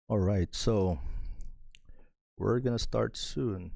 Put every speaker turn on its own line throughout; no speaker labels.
All right, so we're gonna start soon.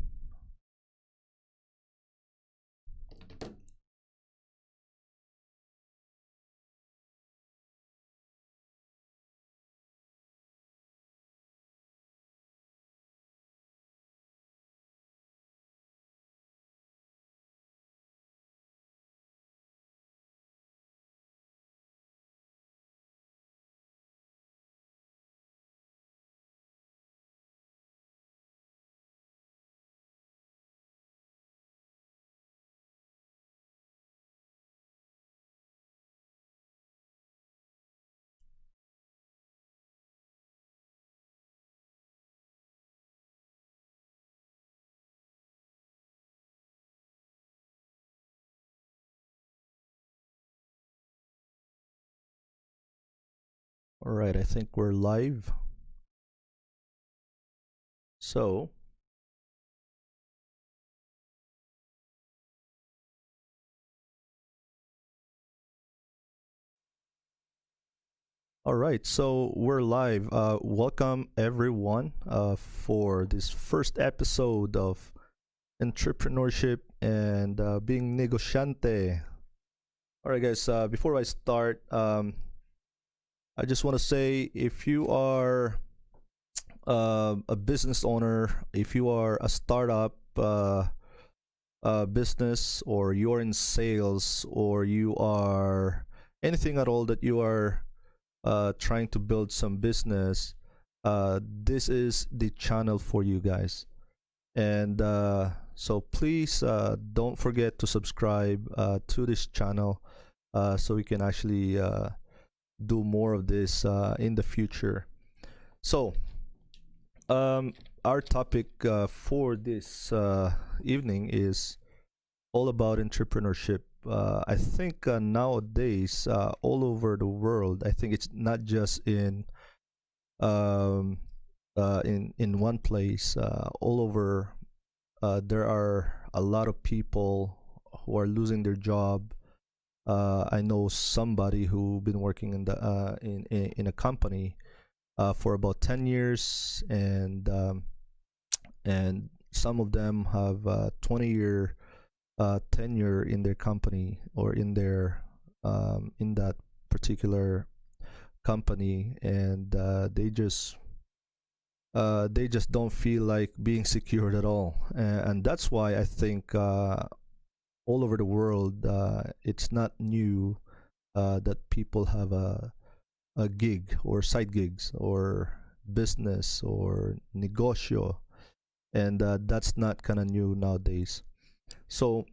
All right, I think we're live. So, all right, so we're live. Welcome everyone for this first episode of entrepreneurship and being negosyante. All right, guys. Before I start, I just want to say if you are a business owner, if you are a startup business, or you're in sales, or you are anything at all that you are trying to build some business, this is the channel for you guys. And so please don't forget to subscribe to this channel so we can actually do more of this in the future. So, our topic for this evening is all about entrepreneurship. I think nowadays, all over the world, I think it's not just um, in one place. All over, there are a lot of people who are losing their job. I know somebody who been working in the in a company for about 10 years, and some of them have 20-year tenure in their company, or in that particular company, and they just don't feel like being secured at all. And that's why I think all over the world, it's not new that people have a gig or side gigs or business or negocio, and that's not kind of new nowadays. So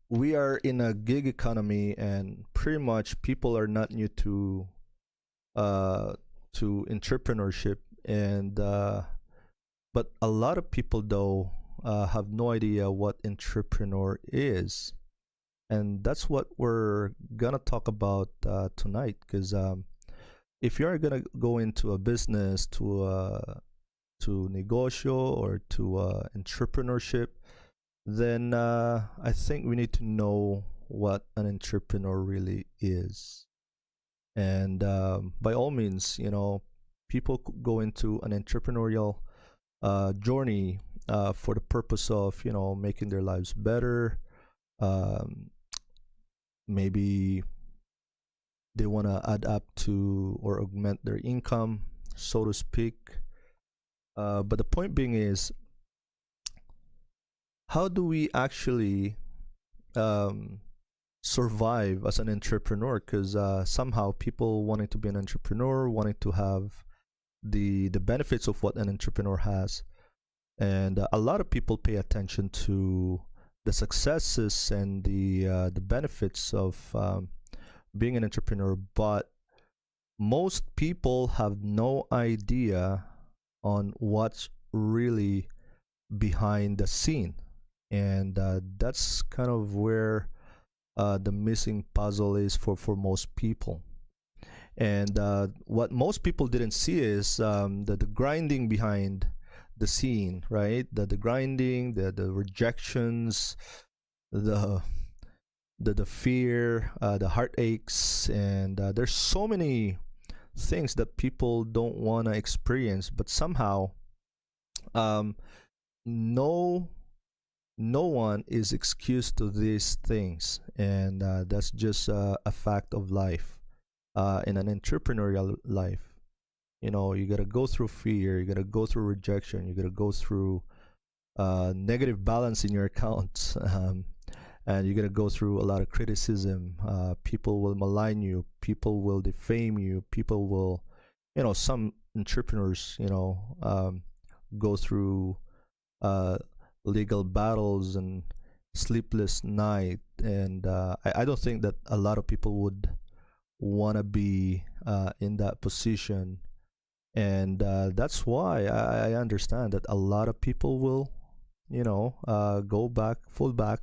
we are in a gig economy, and pretty much people are not new uh, to entrepreneurship, and but a lot of people though have no idea what entrepreneur is, and that's what we're gonna talk about tonight. Because if you're gonna go into a business to negocio or to entrepreneurship, then I think we need to know what an entrepreneur really is. And by all means, people go into an entrepreneurial journey for the purpose of making their lives better. Um, Maybe they want to add up to or augment their income, so to speak. But the point being is, how do we actually um, survive as an entrepreneur? Because somehow people wanting to be an entrepreneur, wanting to have the benefits of what an entrepreneur has, and a lot of people pay attention to the successes and the benefits of being an entrepreneur, but most people have no idea on what's really behind the scene, and that's kind of where the missing puzzle is for most people. And what most people didn't see is the grinding behind the scene, right? The grinding, the rejections, the the fear, the heartaches, and there's so many things that people don't want to experience, but somehow um, no no one is excused to these things, and that's just a fact of life in an entrepreneurial life. You know, you gotta go through fear, you gotta go through rejection, you gotta go through negative balance in your accounts, and you're gonna go through a lot of criticism. People will malign you, people will defame you, people will, you know, some entrepreneurs, you know, go through uh, legal battles and sleepless night, and I don't think that a lot of people would want to be in that position, and that's why I understand that a lot of people will, you know, go back, fall back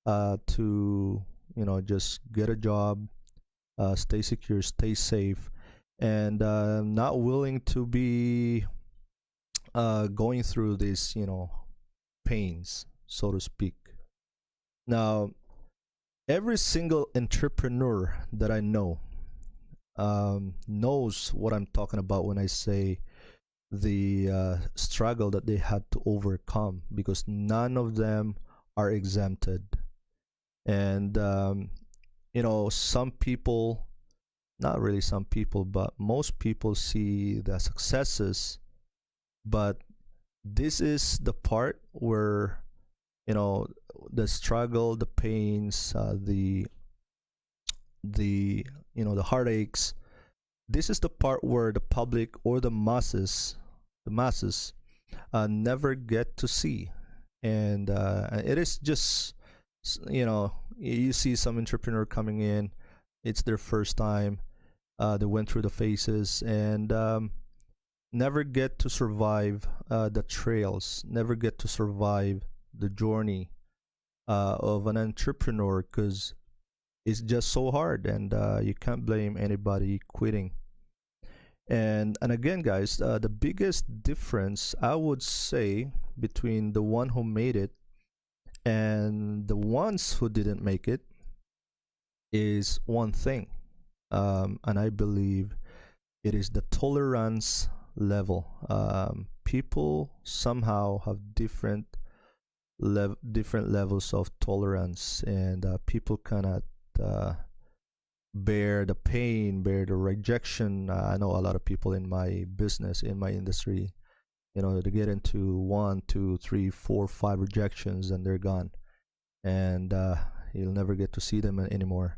to, you know, just get a job, stay secure, stay safe, and not willing to be going through these, you know, pains, so to speak. Now, every single entrepreneur that I know knows what I'm talking about when I say the struggle that they had to overcome, because none of them are exempted. And you know, some people, not really some people, but most people see the successes, but this is the part where, you know, the struggle, the pains, the you know, the heartaches, this is the part where the public or the masses never get to see. And it is just, you know, you see some entrepreneur coming in, it's their first time, they went through the phases, and never get to survive the trails, never get to survive the journey of an entrepreneur, because it's just so hard, and you can't blame anybody quitting. And again, guys, the biggest difference I would say between the one who made it and the ones who didn't make it is one thing, and I believe it is the tolerance level. People somehow have different levels of tolerance, and people cannot uh, bear the pain, bear the rejection. I know a lot of people in my business, in my industry, you know, they get into one, two, three, four, five rejections, and they're gone, and you'll never get to see them anymore.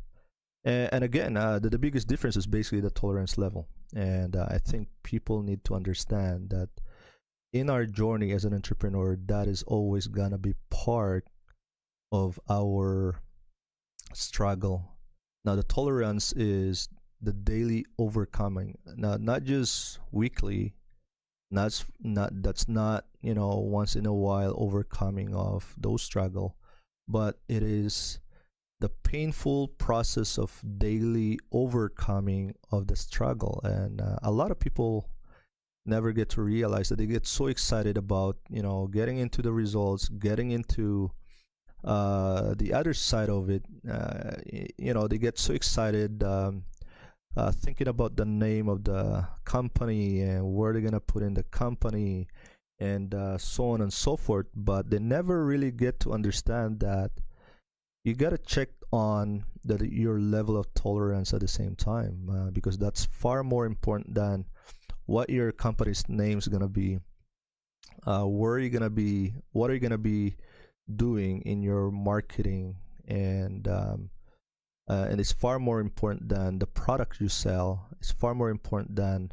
And again, the biggest difference is basically the tolerance level. And I think people need to understand that in our journey as an entrepreneur, that is always gonna be part of our struggle. Now, the tolerance is the daily overcoming. Now, not just weekly, that's not, you know, once in a while overcoming of those struggle, but it is the painful process of daily overcoming of the struggle. And a lot of people never get to realize that. They get so excited about, you know, getting into the results, getting into the other side of it. You know, they get so excited, thinking about the name of the company and where they're gonna put in the company, and so on and so forth, but they never really get to understand that you gotta check on your level of tolerance at the same time, because that's far more important than what your company's name is gonna be, where are you gonna be, what are you gonna be doing in your marketing, and it's far more important than the product you sell. It's far more important than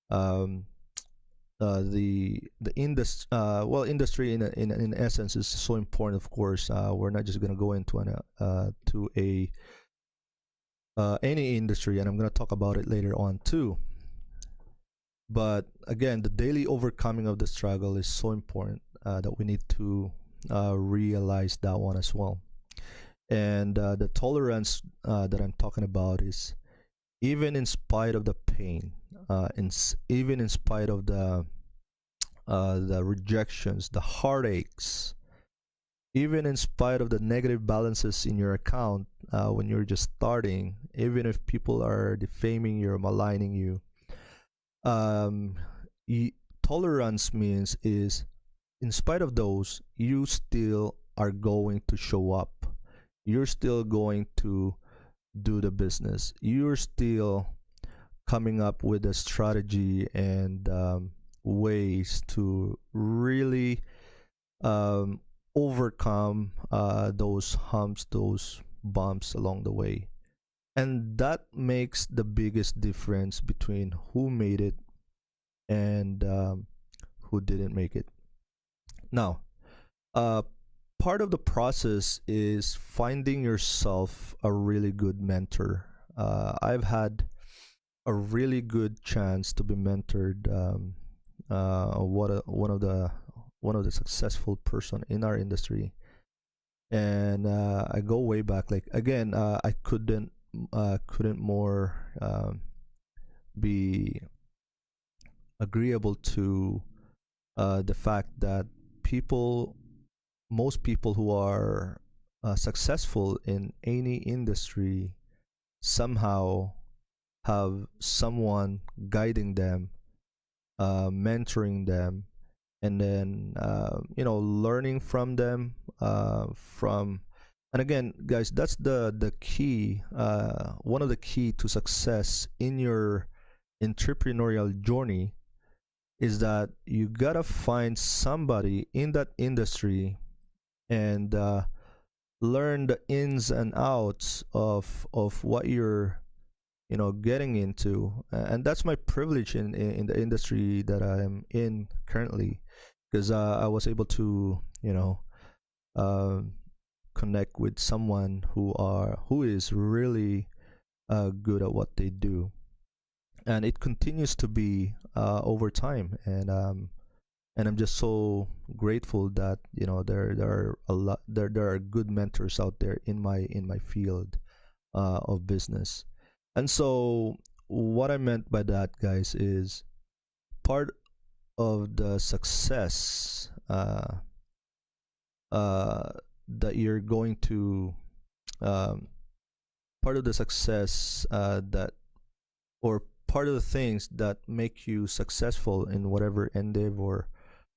um, the industry. Well, industry in essence is so important. Of course, we're not just gonna go into to a any industry, and I'm gonna talk about it later on too. But again, the daily overcoming of the struggle is so important, that we need to realize that one as well. And the tolerance that I'm talking about is even in spite of the pain, even in spite of the rejections, the heartaches, even in spite of the negative balances in your account when you're just starting, even if people are defaming you or maligning you, um, tolerance means is, in spite of those, you still are going to show up. You're still going to do the business. You're still coming up with a strategy and ways to really um, overcome those humps, those bumps along the way. And that makes the biggest difference between who made it and who didn't make it. Now, uh, part of the process is finding yourself a really good mentor. I've had a really good chance to be mentored. One of the successful person in our industry, and I go way back. Like again, I couldn't more be agreeable to the fact that people, most people who are successful in any industry somehow have someone guiding them, mentoring them, and then learning from them. From And again, guys, that's the key. One of the key to success in your entrepreneurial journey is that you gotta find somebody in that industry and learn the ins and outs of what you're getting into. And that's my privilege in the industry that I'm in currently, because I was able to uh, connect with someone who is really good at what they do, and it continues to be over time. And I'm just so grateful that there are a lot there are good mentors out there in my field of business. And so what I meant by that, guys, is part of the success that you're going to um, part of the success that or part of the things that make you successful in whatever endeavor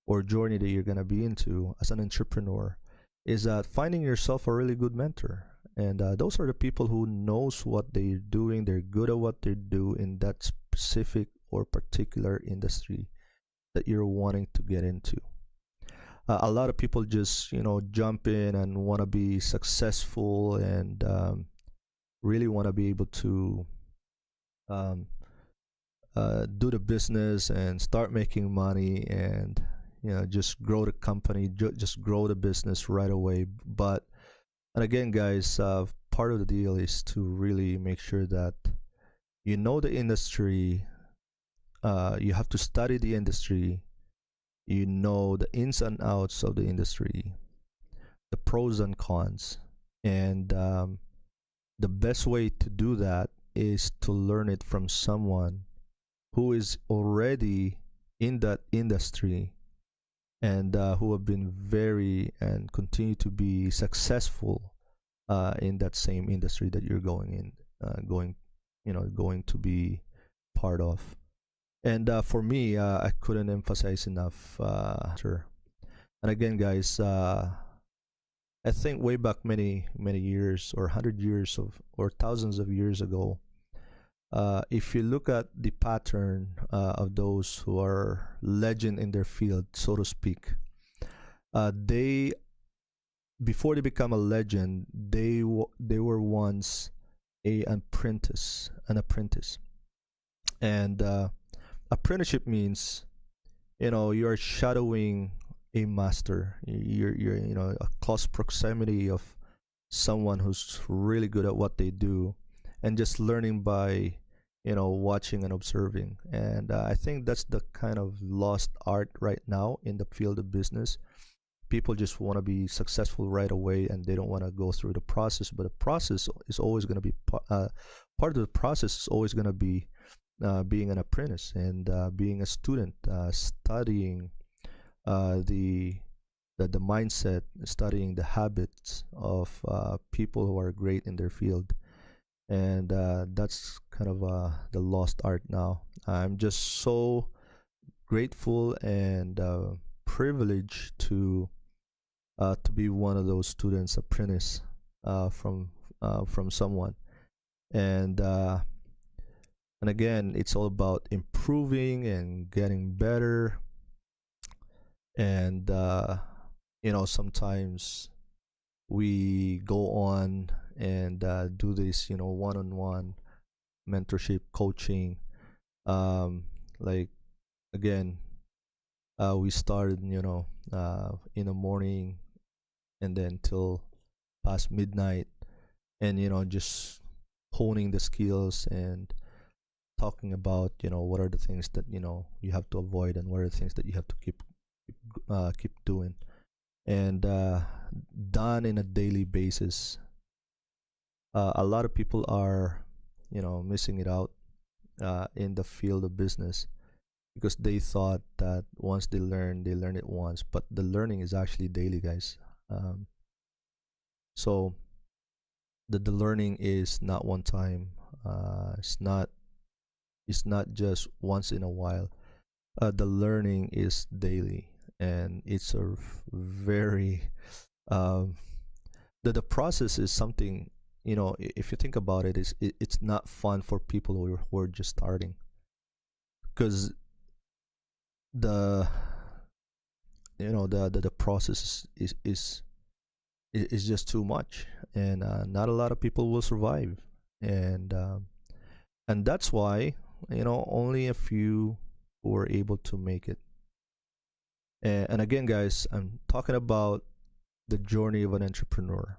or journey that you're going to be into as an entrepreneur is that finding yourself a really good mentor. And those are the people who knows what they're doing. They're good at what they do in that specific or particular industry that you're wanting to get into. A lot of people just jump in and want to be successful and really want to be able to um, do the business and start making money and just grow the company, just grow the business right away. But and again, guys, part of the deal is to really make sure that you know the industry. You have to study the industry. You know the ins and outs of the industry, the pros and cons, and the best way to do that is to learn it from someone who is already in that industry and who have been very and continue to be successful in that same industry that you're going to be part of. And for me, I couldn't emphasize enough. Sure. And again, guys, I think way back many years or 100 years of or thousands of years ago, if you look at the pattern of those who are legend in their field, so to speak, they before they become a legend, they were once an apprentice, and apprenticeship means you're shadowing a master. You're a close proximity of someone who's really good at what they do, and just learning by watching and observing. And I think that's the kind of lost art right now in the field of business. People just want to be successful right away, and they don't want to go through the process. But the process is always going to be part of the process is always going to be being an apprentice and being a student, studying the mindset, studying the habits of people who are great in their field. and that's kind of the lost art now. I'm just so grateful and privileged to be one of those students apprentice from someone, and and again, it's all about improving and getting better. And sometimes we go on and do this, one-on-one mentorship coaching. Like, again, we started, in the morning and then till past midnight, and just honing the skills and talking about what are the things that you have to avoid, and what are the things that you have to keep doing, and done in a daily basis. A lot of people are missing it out in the field of business, because they thought that once they learn it once, but the learning is actually daily, guys. So the learning is not one time. It's not just once in a while. The learning is daily, and it's a very um, the process is something, if you think about it, it's not fun for people who are just starting, because the the process is just too much, and not a lot of people will survive, and and that's why only a few were able to make it. And again, guys, I'm talking about the journey of an entrepreneur.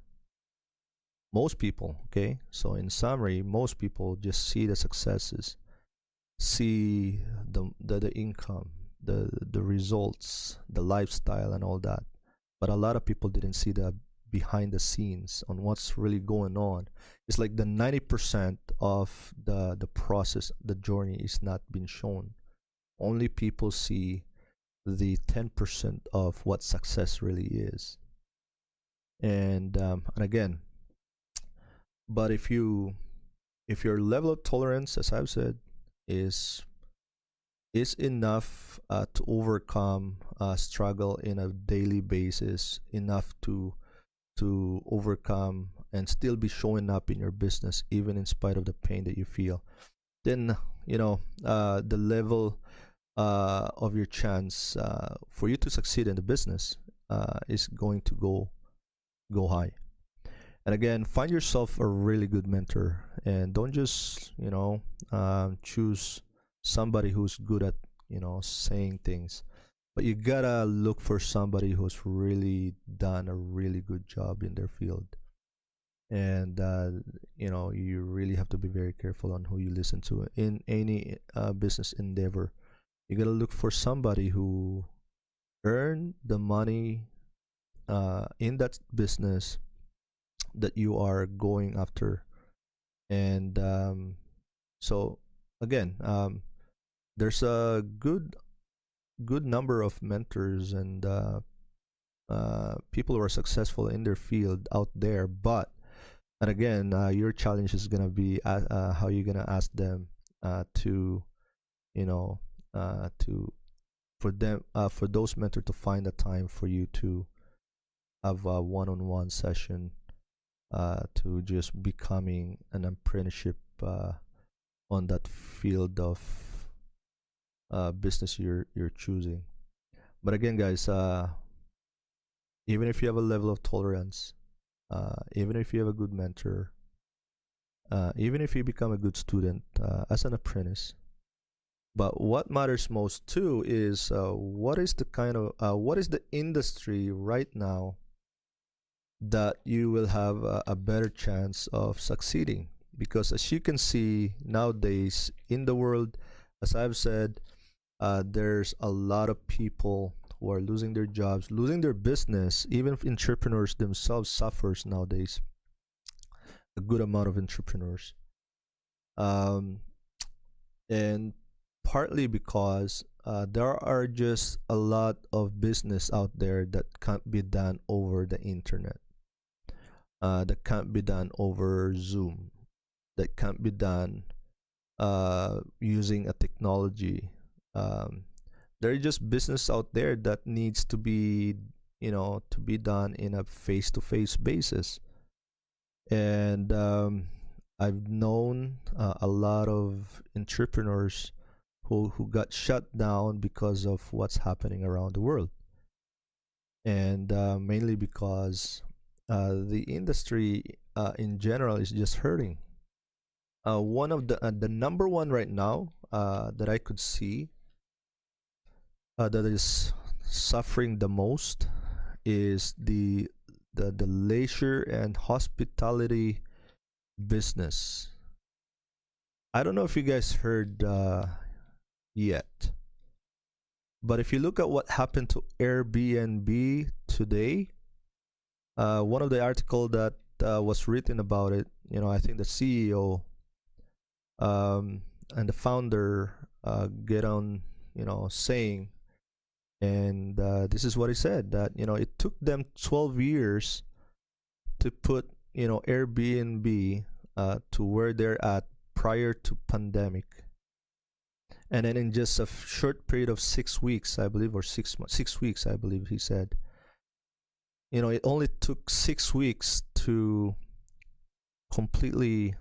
Most people, okay, so in summary, most people just see the successes, see the income, the results, the lifestyle, and all that. But a lot of people didn't see the behind the scenes on what's really going on. It's like the 90% of the process, the journey, is not being shown. Only people see the 10% of what success really is. And again, but if your level of tolerance, as I've said, is enough to overcome struggle in a daily basis, enough to overcome and still be showing up in your business even in spite of the pain that you feel, then the level of your chance for you to succeed in the business is going to go high. And again, find yourself a really good mentor, and don't just choose somebody who's good at saying things, but you gotta look for somebody who's really done a really good job in their field. And you really have to be very careful on who you listen to in any business endeavor. You gotta look for somebody who earned the money in that business that you are going after. And so again, there's a good number of mentors and people who are successful in their field out there. But and again, your challenge is gonna be how you're gonna ask them to you know to for them for those mentors to find a time for you to have a one-on-one session to just becoming an apprenticeship on that field of business you're choosing. But again, guys, even if you have a level of tolerance, even if you have a good mentor, even if you become a good student as an apprentice, but what matters most too is what is the kind of what is the industry right now that you will have a better chance of succeeding. Because as you can see nowadays in the world, as I've said, there's a lot of people who are losing their jobs, losing their business. Even entrepreneurs themselves suffers nowadays. A good amount of entrepreneurs, um, and partly because there are just a lot of business out there that can't be done over the internet, that can't be done over Zoom, that can't be done using a technology. Um, there are just business out there that needs to be, to be done in a face-to-face basis. And I've known a lot of entrepreneurs who got shut down because of what's happening around the world, and mainly because the industry in general is just hurting. One of the number one right now that I could see that is suffering the most is the leisure and hospitality business. I don't know if you guys heard yet, but if you look at what happened to Airbnb today, one of the article that was written about it, I think the CEO and the founder get on, saying, and this is what he said, that it took them 12 years to put Airbnb to where they're at prior to pandemic, and then in just a short period of 6 weeks, I believe, or 6 months, 6 weeks, I believe he said, it only took 6 weeks to completely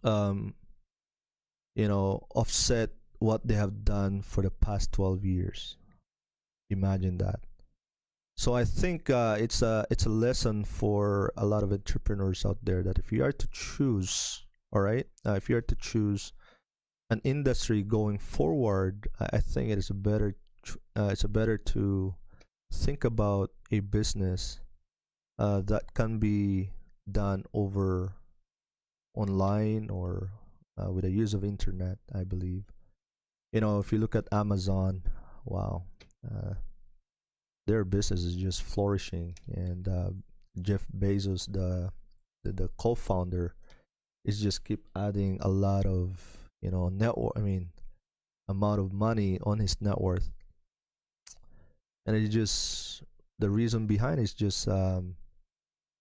um, offset what they have done for the past 12 years. Imagine that. So I think it's a lesson for a lot of entrepreneurs out there, that if you are to choose, all right, if you are to choose an industry going forward, I think it is better to think about a business that can be done over online, or with the use of internet, I believe. If you look at Amazon, wow, their business is just flourishing, and Jeff Bezos, the co-founder, is just keep adding a lot of network. I mean, amount of money on his net worth, and it just, the reason behind it is just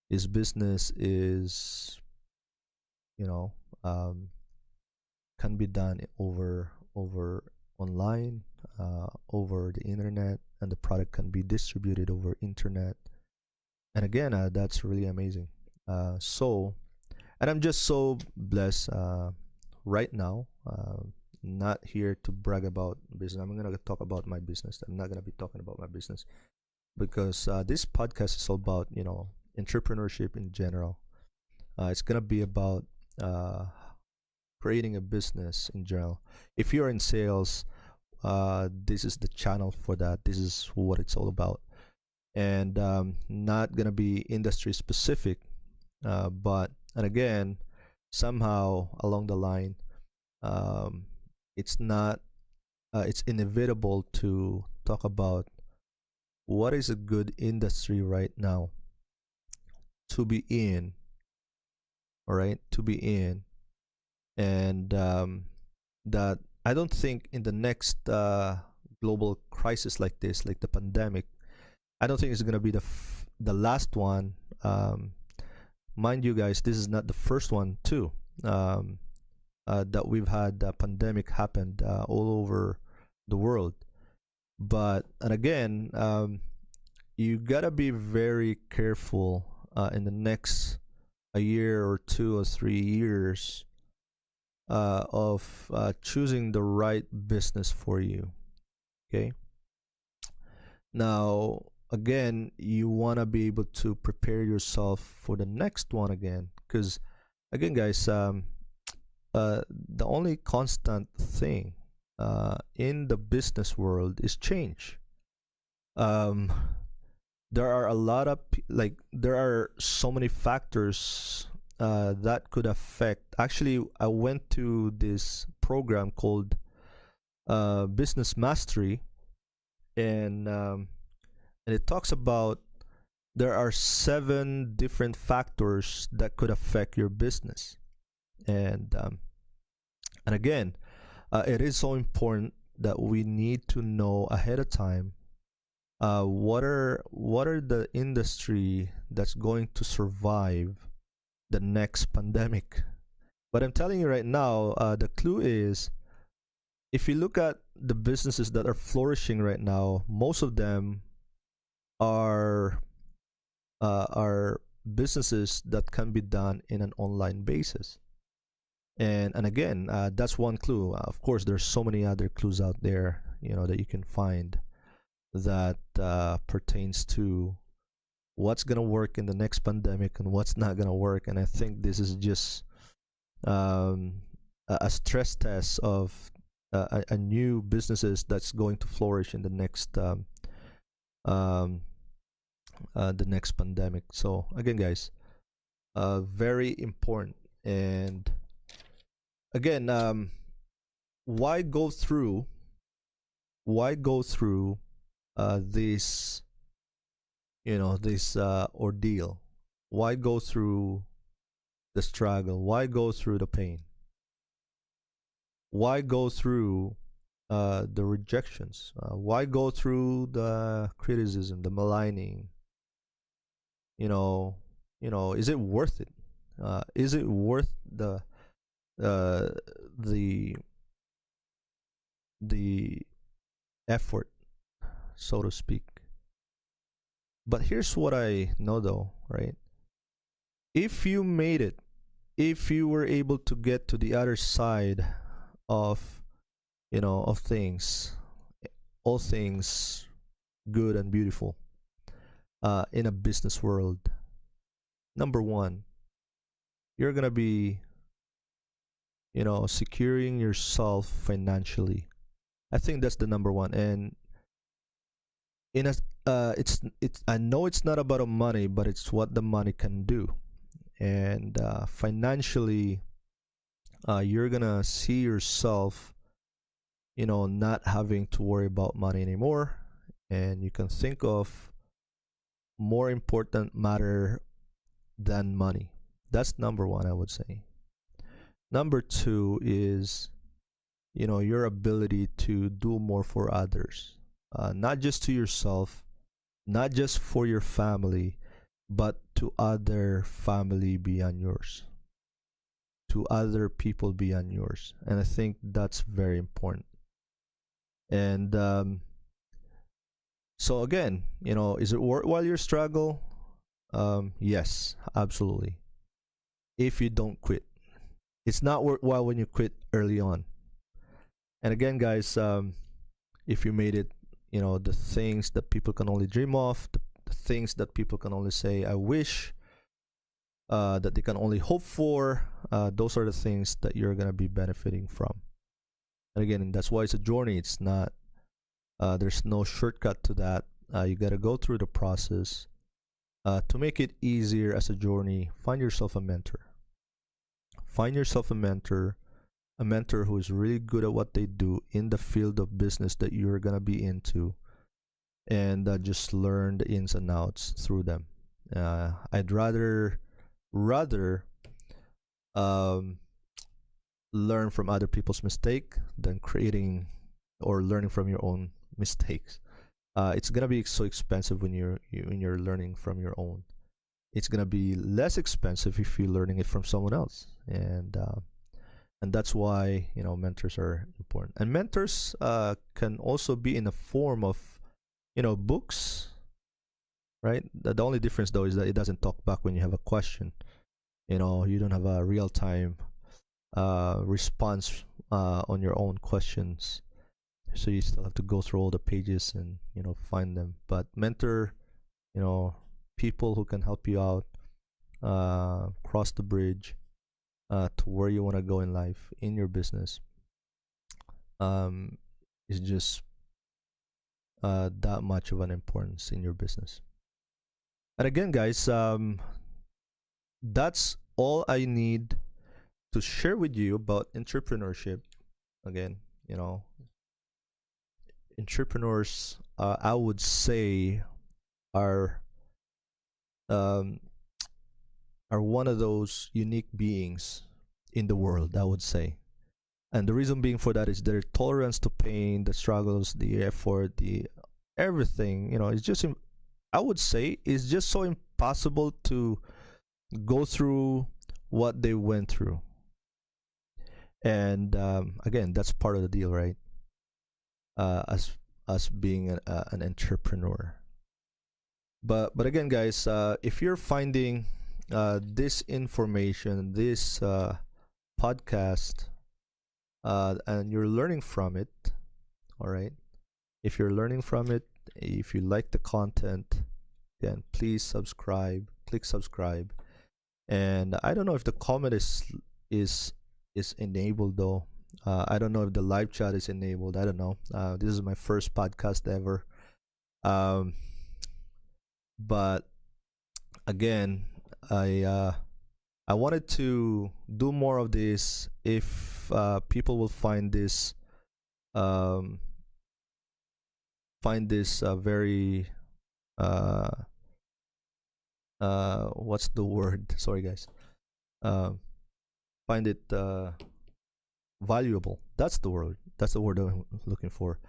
his business is, you know um, can be done over online, over the internet, and the product can be distributed over internet. And again, that's really amazing. So, and I'm just so blessed right now. Not here to brag about business. I'm gonna talk about my business. I'm not gonna be talking about my business, because this podcast is all about entrepreneurship in general. It's gonna be about uh, creating a business in general. If you're in sales, this is the channel for that. This is what it's all about, and not gonna be industry specific, but, and again, somehow along the line, um, it's not it's inevitable to talk about what is a good industry right now to be in. All right, to be in. And that, I don't think in the next global crisis like this, like the pandemic, I don't think it's gonna be the last one. Mind you, guys, this is not the first one too. That we've had a pandemic happened all over the world. But, and again, you gotta be very careful in the next a year or 2 or 3 years of choosing the right business for you. Okay. Now, again, you want to be able to prepare yourself for the next one again, because, again, guys, the only constant thing in the business world is change. Um, there are a lot of there are so many factors that could affect. Actually, I went to this program called Business Mastery, and it talks about there are 7 different factors that could affect your business, and again, it is so important that we need to know ahead of time what are the industry that's going to survive the next pandemic. But I'm telling you right now, the clue is, if you look at the businesses that are flourishing right now, most of them are are businesses that can be done in an online basis. And again, that's one clue. Of course, there's so many other clues out there, that you can find that pertains to what's gonna work in the next pandemic and what's not gonna work. And I think this is just a stress test of a new businesses that's going to flourish in um, the next pandemic. So again, guys, very important. And again, why go through why go through this ordeal? Why go through the struggle? Why go through the pain? Why go through the rejections? Why go through the criticism, the maligning? Is it worth it? Is it worth uh, the the effort, so to speak? But here's what I know, though, right? If you made it, if you were able to get to the other side of of things, all things good and beautiful, in a business world, number one, you're gonna be securing yourself financially. I think that's the number one. And in a it's I know it's not about the money, but it's what the money can do. And financially, you're gonna see yourself not having to worry about money anymore, and you can think of more important matter than money. That's number one, I would say. Number two is your ability to do more for others, not just to yourself, not just for your family, but to other family beyond yours, to other people beyond yours. And I think that's very important. And so again, is it worthwhile your struggle? Yes, absolutely. If you don't quit, it's not worthwhile when you quit early on. And again, guys, if you made it, the things that people can only dream of, the things that people can only say, I wish, that they can only hope for, those are the things that you're going to be benefiting from. And again, that's why it's a journey. It's not, there's no shortcut to that. You got to go through the process. To make it easier as a journey, find yourself a mentor. Find yourself a mentor who is really good at what they do in the field of business that you're going to be into, and just learn the ins and outs through them. I'd rather um, learn from other people's mistake than creating or learning from your own mistakes. It's gonna be so expensive when you're learning from your own. It's gonna be less expensive if you're learning it from someone else, and that's why mentors are important. And mentors can also be in the form of books, right? The only difference though is that it doesn't talk back when you have a question. You don't have a real time response on your own questions, so you still have to go through all the pages and find them. But mentor, people who can help you out, cross the bridge to where you want to go in life, in your business, is just that much of an importance in your business. And again, guys, that's all I need to share with you about entrepreneurship. Again, entrepreneurs, I would say, are um, are one of those unique beings in the world, I would say. And the reason being for that is their tolerance to pain, the struggles, the effort, the everything. It's just, I would say, it's just so impossible to go through what they went through. And again, that's part of the deal, right? As us being an entrepreneur. But again, guys, if you're finding this information, this podcast, and you're learning from it, all right. If you're learning from it, if you like the content, then please subscribe. Click subscribe. And I don't know if the comment is is enabled though. I don't know if the live chat is enabled. I don't know. This is my first podcast ever. Um, but again, I wanted to do more of this. If people will um, find this very uh, what's the word? Sorry, guys. Um, find it valuable. That's the word. That's the word I'm looking for.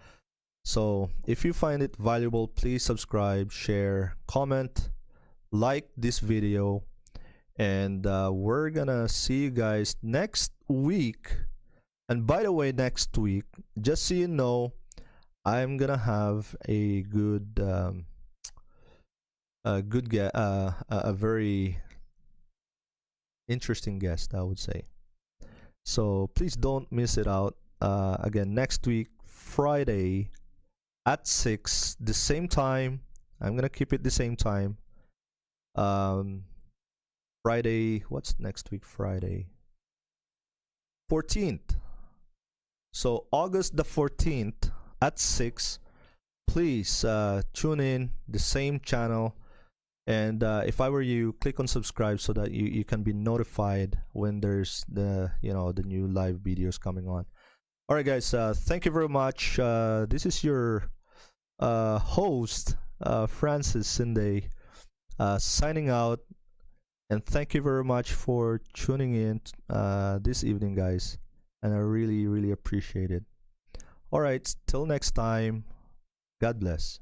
So if you find it valuable, please subscribe, share, comment, like this video, and we're gonna see you guys next week. And by the way, next week, just so you know, I'm gonna have a very interesting guest, I would say. So please don't miss it out. Again, next week, Friday at 6, the same time. I'm gonna keep it the same time. Um, Friday, what's next week? Friday 14th. So August the 14th at 6. Please tune in the same channel. And if I were you, click on subscribe so that you can be notified when there's the new live videos coming on. All right, guys. Thank you very much. This is your host, Francis Sinde, signing out. And thank you very much for tuning in this evening, guys. And I really, really appreciate it. All right. Till next time. God bless.